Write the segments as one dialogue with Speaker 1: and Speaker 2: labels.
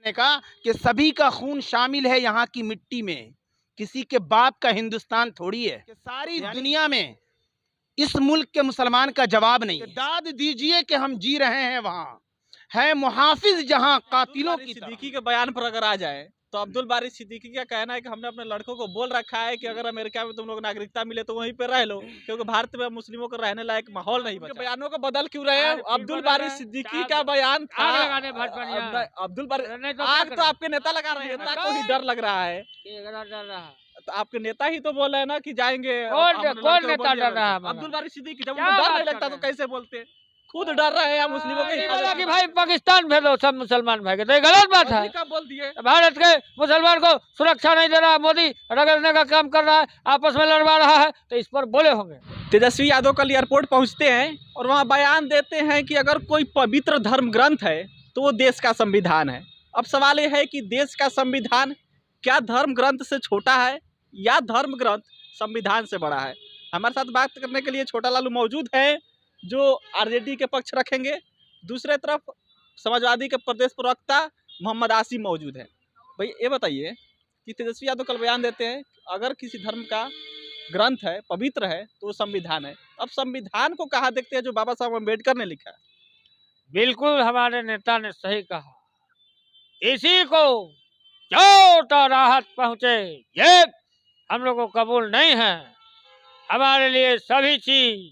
Speaker 1: ने कहा कि सभी का खून शामिल है यहाँ की मिट्टी में, किसी के बाप का हिंदुस्तान थोड़ी है। कि सारी दुनिया में इस मुल्क के मुसलमान का जवाब नहीं है। दाद दीजिए कि हम जी रहे हैं वहाँ, है मुहाफिज जहाँ कातिलों की तरह।
Speaker 2: सिद्दीकी के बयान पर अगर आ जाए तो अब्दुल बारी सिद्दीकी का कहना है कि हमने अपने लड़कों को बोल रखा है कि अगर अमेरिका में तुम लोग नागरिकता मिले तो वहीं पे रह लो, क्योंकि भारत में मुस्लिमों को रहने लायक माहौल नहीं बचा। बयानों को बदल क्यों रहे हैं? अब्दुल बारी सिद्दीकी का बयान था अब्दुल बारी आग तो आपके नेता लगा रहे हैं, नेता को ही डर लग रहा है। तो आपके नेता ही तो बोल रहे हैं ना कि जाएंगे।
Speaker 3: कौन नेता डर रहा है?
Speaker 2: अब्दुल बारी सिद्दीकी, जब उनको डर नहीं लगता तो कैसे बोलते? खुद डर रहे हैं मुस्लिमों के
Speaker 3: बोला कि भाई पाकिस्तान भेजो सब मुसलमान भाई के, तो ये गलत बात है।
Speaker 2: कब बोल दिए?
Speaker 3: भारत के मुसलमान को सुरक्षा नहीं दे रहा, मोदी रगड़ने का काम कर रहा है, आपस में लड़वा रहा है, तो इस पर बोले होंगे।
Speaker 2: तेजस्वी यादव कल एयरपोर्ट पहुंचते हैं और वहां बयान देते हैं कि अगर कोई पवित्र धर्म ग्रंथ है तो वो देश का संविधान है। अब सवाल ये है कि देश का संविधान क्या धर्म ग्रंथ से छोटा है या धर्म ग्रंथ संविधान से बड़ा है? हमारे साथ बात करने के लिए छोटा लालू मौजूद है, जो आरजेडी के पक्ष रखेंगे। दूसरे तरफ समाजवादी के प्रदेश प्रवक्ता मोहम्मद आसिम मौजूद है। भाई ये बताइए कि तेजस्वी यादव कल बयान देते हैं अगर किसी धर्म का ग्रंथ है, पवित्र है, तो वो संविधान है। अब संविधान को कहाँ देखते हैं जो बाबा साहब अम्बेडकर ने लिखा है?
Speaker 3: बिल्कुल हमारे नेता ने सही कहा, इसी को चोट और राहत पहुंचे ये हम लोग को कबूल नहीं है। हमारे लिए सभी चीज,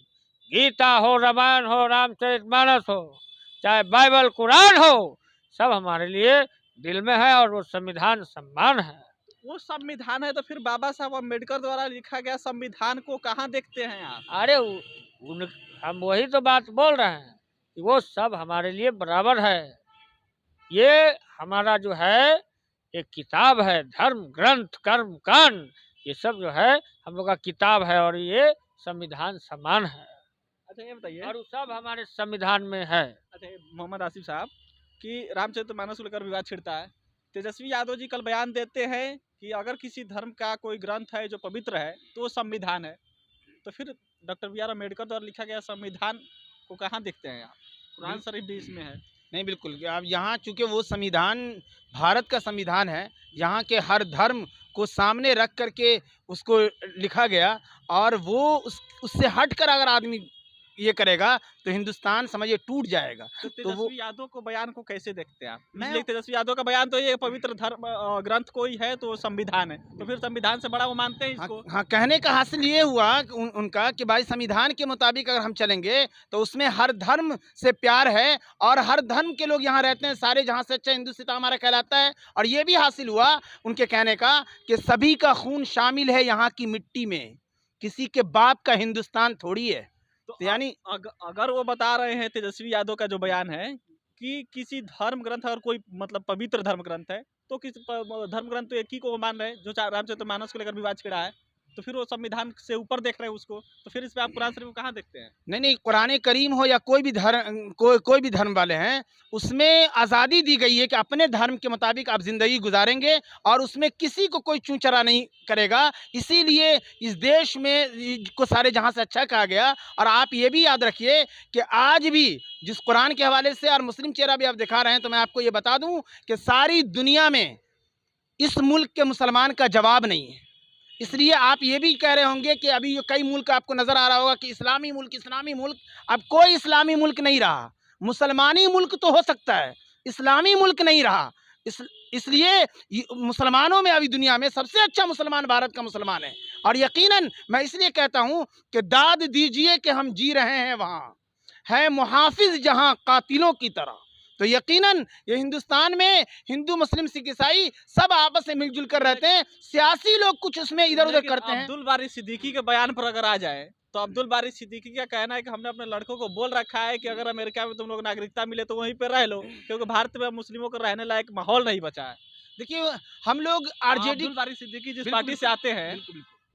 Speaker 3: गीता हो, रामायण हो, रामचरितमानस हो, चाहे बाइबल कुरान हो, सब हमारे लिए दिल में है और वो संविधान सम्मान है।
Speaker 2: वो संविधान है तो फिर बाबा साहब अम्बेडकर द्वारा लिखा गया संविधान को कहाँ देखते हैं आप?
Speaker 3: अरे हम वही तो बात बोल रहे हैं कि वो सब हमारे लिए बराबर है। ये हमारा जो है एक किताब है, धर्म ग्रंथ कर्म कांड, ये सब जो है हम लोग का किताब है और ये संविधान समान है।
Speaker 2: अच्छा ये बताइए,
Speaker 3: और सब हमारे संविधान में है।
Speaker 2: अच्छा मोहम्मद आसिफ साहब कि रामचरितमानस को लेकर विवाद छिड़ता है, तेजस्वी यादव जी कल बयान देते हैं कि अगर किसी धर्म का कोई ग्रंथ है जो पवित्र है तो वो संविधान है, तो फिर डॉक्टर बी आर अम्बेडकर द्वारा लिखा गया संविधान को कहाँ देखते हैं आप? कुरान शरीफ भी इसमें है।
Speaker 1: नहीं, बिल्कुल। अब यहाँ चूँकि वो संविधान भारत का संविधान है, यहाँ के हर धर्म को सामने रख करके उसको लिखा गया, और वो उससे हट कर अगर आदमी ये करेगा तो हिंदुस्तान समझिए टूट जाएगा।
Speaker 2: तो
Speaker 1: तो वो
Speaker 2: तेजस्वी यादव को बयान को कैसे देखते हैं आप? इसलिए तेजस्वी यादव का बयान तो ये पवित्र धर्म ग्रंथ कोई है तो संविधान है, तो फिर संविधान से बड़ा वो मानते हैं इसको।
Speaker 1: हाँ, कहने का हासिल ये हुआ उनका कि भाई संविधान के मुताबिक अगर हम चलेंगे तो उसमें हर धर्म से प्यार है और हर धर्म के लोग यहाँ रहते हैं, सारे जहाँ से अच्छा हिंदुस्तान हमारा कहलाता है। और ये भी हासिल हुआ उनके कहने का कि सभी का खून शामिल है यहाँ की मिट्टी में, किसी के बाप का हिंदुस्तान थोड़ी है।
Speaker 2: तो यानी अगर वो बता रहे हैं तेजस्वी यादव का जो बयान है कि किसी धर्म ग्रंथ और कोई मतलब पवित्र धर्म ग्रंथ है, तो किस धर्म ग्रंथ तो एक ही को मान रहे हैं जो रामचरितमानस को लेकर विवाद छिड़ा है, तो फिर वो संविधान से ऊपर देख रहे हैं उसको, तो फिर इस पे आप कुरान शरीफ को कहाँ देखते हैं?
Speaker 1: नहीं, कुरान करीम हो या कोई भी धर्म कोई भी धर्म वाले हैं, उसमें आज़ादी दी गई है कि अपने धर्म के मुताबिक आप ज़िंदगी गुजारेंगे और उसमें किसी को कोई चूचरा नहीं करेगा। इसीलिए इस देश में को सारे जहां से अच्छा कहा गया। और आप ये भी याद रखिए कि आज भी जिस कुरान के हवाले से और मुस्लिम चेहरा भी आप दिखा रहे हैं, तो मैं आपको ये बता दूं कि सारी दुनिया में इस मुल्क के मुसलमान का जवाब नहीं है। इसलिए आप ये भी कह रहे होंगे कि अभी कई मुल्क आपको नज़र आ रहा होगा कि इस्लामी मुल्क। अब कोई इस्लामी मुल्क नहीं रहा, मुसलमानी मुल्क तो हो सकता है, इस्लामी मुल्क नहीं रहा। इसलिए मुसलमानों में अभी दुनिया में सबसे अच्छा मुसलमान भारत का मुसलमान है। और यकीनन मैं इसलिए कहता हूँ कि दाद दीजिए कि हम जी रहे हैं वहाँ, है मुहाफिज जहाँ कातिलों की तरह। तो यकीनन ये हिंदुस्तान में हिंदू मुस्लिम सिख ईसाई सब आपस में मिलजुल कर रहते हैं। सियासी लोग कुछ उसमें इधर उधर करते हैं।
Speaker 2: अब्दुल बारी सिद्दीकी के बयान पर अगर आ जाए तो अब्दुल बारी सिद्दीकी का कहना है कि हमने अपने लड़कों को बोल रखा है कि अगर अमेरिका में तुम लोग नागरिकता मिले तो वहीं पे रह लो, क्योंकि भारत में मुस्लिमों को रहने लायक माहौल नहीं बचा है।
Speaker 1: देखिए हम लोग आरजेडी
Speaker 2: अब्दुल बारी सिद्दीकी जिस पार्टी से आते हैं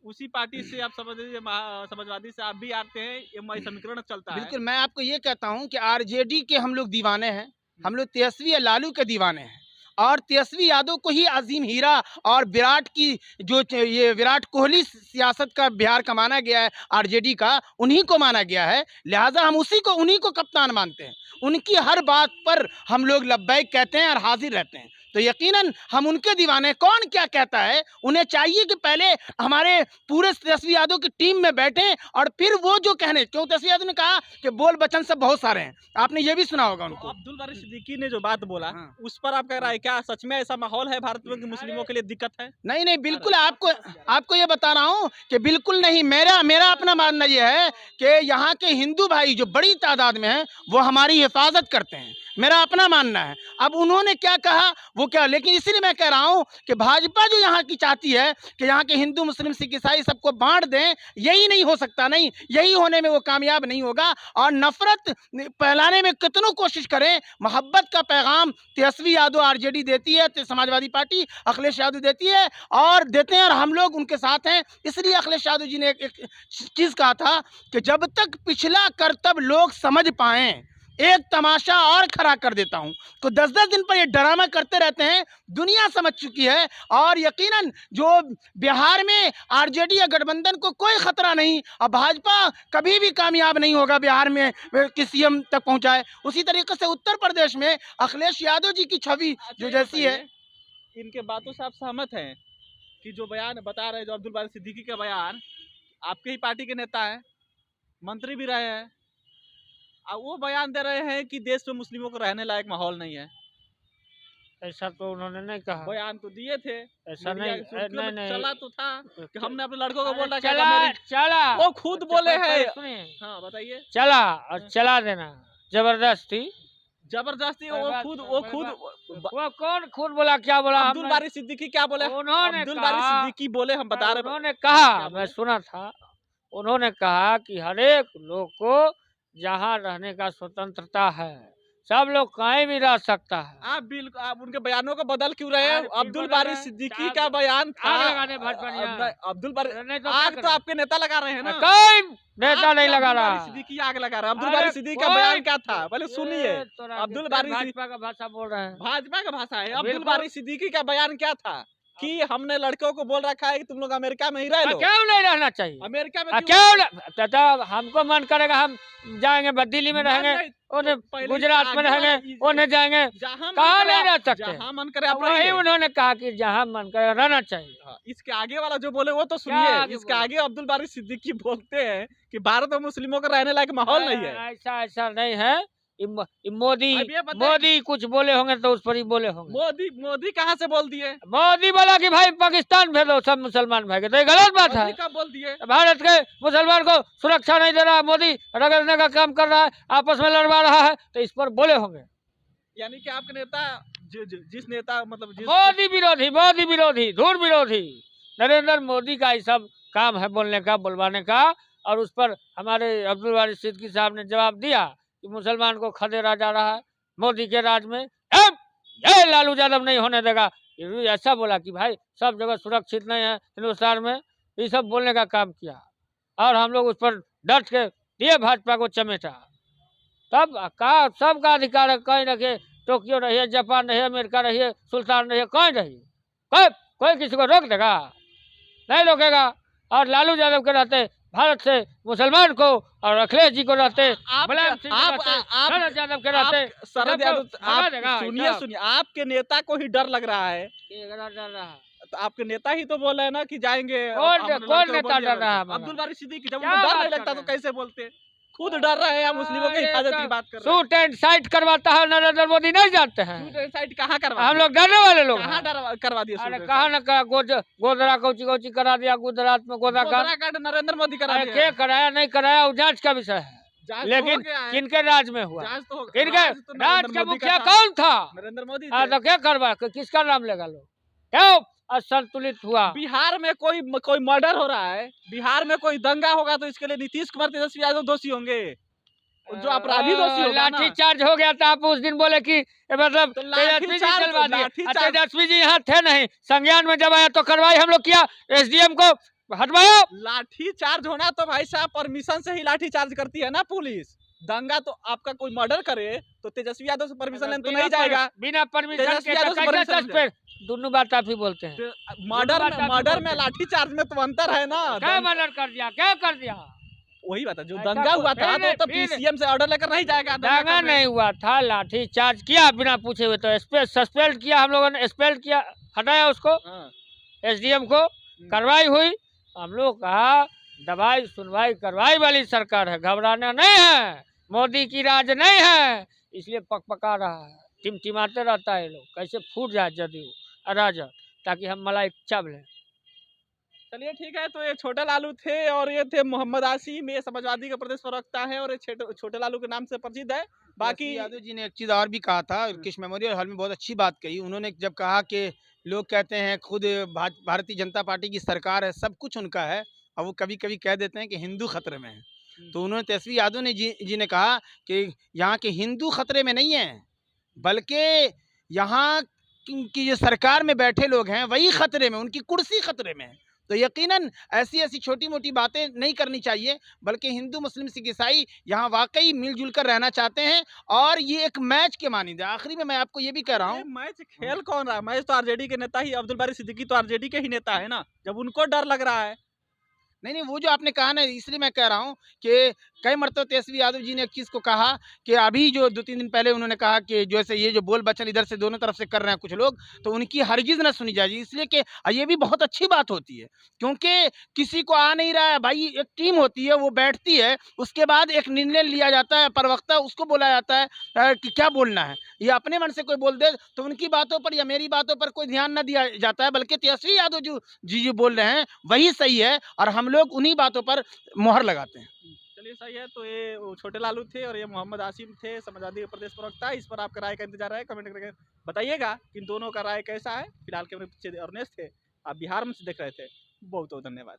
Speaker 2: उसी पार्टी से आप समझ लीजिए समाजवादी से आप भी आते हैं, ये समीकरण चलता है।
Speaker 1: बिल्कुल, मैं आपको ये कहता हूँ कि आरजेडी के हम लोग दीवाने हैं, हम लोग तेजस्वी लालू के दीवाने हैं। और तेजस्वी यादव को ही अजीम हीरा और विराट की जो ये विराट कोहली सियासत का बिहार का माना गया है, आरजेडी का उन्हीं को माना गया है। लिहाजा हम उन्हीं को कप्तान मानते हैं। उनकी हर बात पर हम लोग लब्बैक कहते हैं और हाजिर रहते हैं। तो यकीनन हम उनके दीवाने। कौन क्या कहता है, उन्हें चाहिए कि पहले हमारे पूरे तेजस्वी यादव की टीम में बैठे और फिर वो जो कहने, क्यों तेजस्वी यादव ने कहा कि बोल बचन सब बहुत सारे हैं, आपने ये भी सुना होगा उनको।
Speaker 2: अब्दुल बारी सिद्दीकी ने जो बात बोला
Speaker 1: हाँ।
Speaker 2: उस पर आप कह रहा है क्या सच में ऐसा माहौल है भारत में कि मुस्लिमों के लिए दिक्कत है?
Speaker 1: नहीं नहीं, बिल्कुल आपको ये बता रहा हूँ कि बिल्कुल नहीं। मेरा अपना मानना ये है कि यहाँ के हिंदू भाई जो बड़ी तादाद में हैं वो हमारी हिफाजत करते हैं, मेरा अपना मानना है। अब उन्होंने क्या कहा वो क्या, लेकिन इसीलिए मैं कह रहा हूँ कि भाजपा जो यहाँ की चाहती है कि यहाँ के हिंदू मुस्लिम सिख ईसाई सबको बांट दें, यही नहीं हो सकता। नहीं, यही होने में वो कामयाब नहीं होगा। और नफरत फैलाने में कितनों कोशिश करें, मोहब्बत का पैगाम तेजस्वी यादव आरजेडी देती है, समाजवादी पार्टी अखिलेश यादव देती है और देते हैं, और हम लोग उनके साथ हैं। इसलिए अखिलेश यादव जी ने एक चीज़ कहा था कि जब तक पिछला करतब लोग समझ पाएं, एक तमाशा और खड़ा कर देता हूं। तो 10-10 दिन पर ये ड्रामा करते रहते हैं, दुनिया समझ चुकी है। और यकीनन जो बिहार में आरजेडी या गठबंधन को कोई खतरा नहीं, और भाजपा कभी भी कामयाब नहीं होगा बिहार में कि सीएम तक पहुंचाए। उसी तरीके से उत्तर प्रदेश में अखिलेश यादव जी की छवि जो जैसी है,
Speaker 2: इनके बातों से आप सहमत हैं कि जो बयान बता रहे हैं, जो अब्दुल बारी सिद्दीकी का बयान, आपके ही पार्टी के नेता है, मंत्री भी रहे हैं, वो बयान दे रहे हैं कि देश में मुस्लिमों को रहने लायक माहौल नहीं है?
Speaker 3: ऐसा तो उन्होंने नहीं कहा।
Speaker 2: बयान तो दिए थे,
Speaker 3: ऐसा नहीं, नहीं
Speaker 2: चला तो था कि हमने अपने लड़कों को बोल रखा
Speaker 3: चला चला,
Speaker 2: वो खुद बोले हैं।
Speaker 3: सुनिए,
Speaker 2: हाँ बताइए।
Speaker 3: चला और चला देना जबरदस्ती वो कौन खुद बोला, क्या बोला?
Speaker 2: अब्दुल बारी सिद्दीकी क्या बोले?
Speaker 3: उन्होंने
Speaker 2: अब्दुल बारी सिद्दीकी बोले, हम बता रहे हैं।
Speaker 3: उन्होंने कहा, मैं सुना था, उन्होंने कहा कि हर एक लोग को जहाँ रहने का स्वतंत्रता है, सब लोग कहीं भी रह सकता है।
Speaker 2: आप उनके बयानों को बदल क्यों रहे हैं? अब्दुल बारी सिद्दीकी का बयान था, अब्दुल बारी आग तो आपके नेता लगा रहे हैं ना?
Speaker 3: कोई नेता नहीं लगा रहा,
Speaker 2: सिद्दीकी आग लगा रहा है। अब्दुल बारी सिद्दीकी का बयान क्या था पहले सुनिए। अब्दुल बारी
Speaker 3: भाजपा का भाषा बोल रहे हैं,
Speaker 2: भाजपा का भाषा है। अब्दुल बारी सिद्दीकी का बयान क्या था कि हमने लड़कों को बोल रखा है कि तुम लोग अमेरिका में ही रह लो।
Speaker 3: क्यों नहीं रहना चाहिए
Speaker 2: अमेरिका में?
Speaker 3: क्यों? हमको मन करेगा हम जाएंगे, दिल्ली में रहेंगे, उन्हें गुजरात में रहेंगे, उन्हें जाएंगे, कहाँ नहीं रह सकते?
Speaker 2: जहाँ मन करे
Speaker 3: वही उन्होंने कहा कि जहाँ मन करे रहना चाहिए।
Speaker 2: इसके आगे वाला जो बोले वो तो सुनिए। इसके आगे अब्दुल बारी सिद्दीकी बोलते हैं कि भारत में मुस्लिमों को रहने लायक माहौल नहीं है।
Speaker 3: ऐसा नहीं है। मोदी कुछ बोले होंगे तो उस पर ही बोले होंगे।
Speaker 2: मोदी कहाँ से बोल दिए?
Speaker 3: मोदी बोला कि भाई पाकिस्तान भेजो सब मुसलमान भाई, तो ये गलत बात है।
Speaker 2: कब बोल दिए?
Speaker 3: भारत के मुसलमान को सुरक्षा नहीं दे रहा, मोदी रगड़ने का काम कर रहा है, आपस में लड़वा रहा है, तो इस पर बोले होंगे।
Speaker 2: यानी कि आपके नेता जिस नेता मतलब
Speaker 3: मोदी विरोधी धूल विरोधी नरेंद्र मोदी का ये सब काम है बोलने का, बुलवाने का। और उस पर हमारे अब्दुल बारी सिद्दीकी साहब ने जवाब दिया कि मुसलमान को खदेड़ा जा रहा है मोदी के राज में, ये लालू यादव नहीं होने देगा। ऐसा बोला कि भाई सब जगह सुरक्षित नहीं है हिंदुस्तान में, ये सब बोलने का काम किया। और हम लोग उस पर डट के दिए भाजपा को चमेटा। तब सबका अधिकार है, कहीं रहिए, टोक्यो रहिए, जापान रहिए, अमेरिका रहिए, सुल्तान रहिए, कहीं रहिए, कोई किसी को रोक देगा? नहीं रोकेगा। और लालू यादव के रहते भारत से मुसलमान को, और अखिलेश जी को रहते मुलायम सिंह शरद यादव के रहते
Speaker 2: शरद यादव। सुनिए, आपके नेता को ही डर लग रहा है।
Speaker 3: डर रहा है
Speaker 2: तो आपके नेता ही तो बोल रहे हैं ना कि जाएंगे।
Speaker 3: कौन नेता डर रहा है?
Speaker 2: अब्दुल बारी सिद्दीकी। जब उनको डर नहीं लगता तो कैसे बोलते? खुद डर रहे हैं, मुस्लिमों की हिफाजत की बात कर रहे हैं।
Speaker 3: शूट एंड साइट करवाता है नरेंद्र मोदी, नहीं जानते हैं?
Speaker 2: शूट एंड साइट कहाँ करवा?
Speaker 3: हम लोग डरने वाले लोग
Speaker 2: कहाँ करवा दिया?
Speaker 3: अरे कहाँ न गोदरा कोची करा दिया गुजरात में, गोदरा
Speaker 2: कांड नरेंद्र मोदी करा दिया।
Speaker 3: क्या कराया नहीं कराया वो जांच का विषय है, लेकिन किनके राज में हुआ? किनके राज का मुखिया कौन था?
Speaker 2: नरेंद्र मोदी।
Speaker 3: तो क्या करवा, किसका नाम लेगा लोग? क्यों असंतुलित हुआ?
Speaker 2: बिहार में कोई मर्डर हो रहा है, बिहार में कोई दंगा होगा तो इसके लिए नीतीश कुमार तेजस्वी यादव दोषी होंगे, जो अपराधी दोषी होगा।
Speaker 3: लाठी चार्ज हो गया था, आप उस दिन बोले कि मतलब तेजस्वी जी चलवा दिए। तेजस्वी जी यहाँ थे नहीं, संज्ञान में जब आया तो कार्रवाई हम लोग किया, एसडीएम को हटवाया।
Speaker 2: लाठी चार्ज होना तो भाई साहब परमिशन से ही लाठी चार्ज करती है ना पुलिस। दंगा तो आपका कोई मर्डर करे तो तेजस्वी यादव से परमिशन लेने तो नहीं जाएगा।
Speaker 3: बिना परमिशन के दोनों बात आप ही बोलते हैं।
Speaker 2: मर्डर में लाठी चार्ज में तो अंतर है ना।
Speaker 3: क्या मर्डर कर दिया, क्या कर दिया?
Speaker 2: वही बात है, जो
Speaker 3: ऐसा
Speaker 2: दंगा हुआ था
Speaker 3: फिर-
Speaker 2: तो
Speaker 3: फिर-
Speaker 2: पीसीएम से ऑर्डर लेकर नहीं जाएगा दंगा
Speaker 3: दंगा
Speaker 2: करने।
Speaker 3: नहीं हुआ था, लाठी चार्ज किया बिना पूछे हुए, तो सस्पेंड किया, हम लोगों ने सस्पेंड किया, हटाया उसको,
Speaker 2: हाँ,
Speaker 3: एसडीएम को, कार्रवाई हुई। हम लोग कहा दवाई सुनवाई कार्रवाई वाली सरकार है, घबराना नहीं है, मोदी की राज नहीं है, इसलिए पकपका रहा है, टिमटिमाते रहता है, लोग कैसे फूट जाए जदयू अराजक, ताकि हम मलाई चब लें।
Speaker 2: चलिए ठीक है। तो ये छोटे लालू थे और ये थे मोहम्मद आसिम, ये समाजवादी का प्रदेश प्रवक्ता है और ये छोटे लालू के नाम से प्रसिद्ध है। बाकी
Speaker 1: यादव जी ने एक चीज़ और भी कहा था, किश मेमोरियल हॉल में बहुत अच्छी बात कही उन्होंने, जब कहा कि लोग कहते हैं खुद भारतीय जनता पार्टी की सरकार है, सब कुछ उनका है, और वो कभी कभी कह देते हैं कि हिंदू खतरे में है। तो उन्होंने तेजस्वी यादव ने जी ने कहा कि यहाँ के हिंदू खतरे में नहीं है, बल्कि यहाँ की जो सरकार में बैठे लोग हैं वही खतरे में, उनकी कुर्सी खतरे में है। तो यकीनन ऐसी ऐसी छोटी मोटी बातें नहीं करनी चाहिए, बल्कि हिंदू मुस्लिम सिख ईसाई यहाँ वाकई मिलजुल कर रहना चाहते हैं, और ये एक मैच के मानिंद है। आखिरी में मैं आपको ये भी कह रहा
Speaker 2: ये
Speaker 1: हूँ,
Speaker 2: मैच खेल कौन रहा है? मैच तो आरजेडी के नेता ही, अब्दुल बारी सिद्दीकी तो आरजेडी के ही नेता है ना, जब उनको डर लग रहा है।
Speaker 1: नहीं, वो जो आपने कहा ना, इसलिए मैं कह रहा हूँ कि कई मरतबा तेजस्वी यादव जी ने एक चीज़ को कहा कि अभी जो 2-3 दिन पहले उन्होंने कहा कि जैसे ये जो बोल बचन इधर से दोनों तरफ से कर रहे हैं कुछ लोग, तो उनकी हरगिज़ ना सुनी जाए, इसलिए कि ये भी बहुत अच्छी बात होती है, क्योंकि किसी को आ नहीं रहा है भाई, एक टीम होती है, वो बैठती है, उसके बाद एक निर्णय लिया जाता है, प्रवक्ता उसको बोला जाता है कि क्या बोलना है। ये अपने मन से कोई बोल दे तो उनकी बातों पर या मेरी बातों पर कोई ध्यान ना दिया जाता है, बल्कि तेजस्वी यादव जो बोल रहे हैं वही सही है, और हम लोग उन्हीं बातों पर मोहर लगाते हैं।
Speaker 2: चलिए सही है। तो ये वो छोटे लालू थे और ये मोहम्मद आसिम थे, समाजवादी का प्रदेश प्रवक्ता। इस पर आपका राय का इंतजार है, कमेंट करके बताइएगा कि इन दोनों का राय कैसा है। फिलहाल कैमरे पीछे अरुणेश थे, आप बिहार में से देख रहे थे। बहुत बहुत धन्यवाद।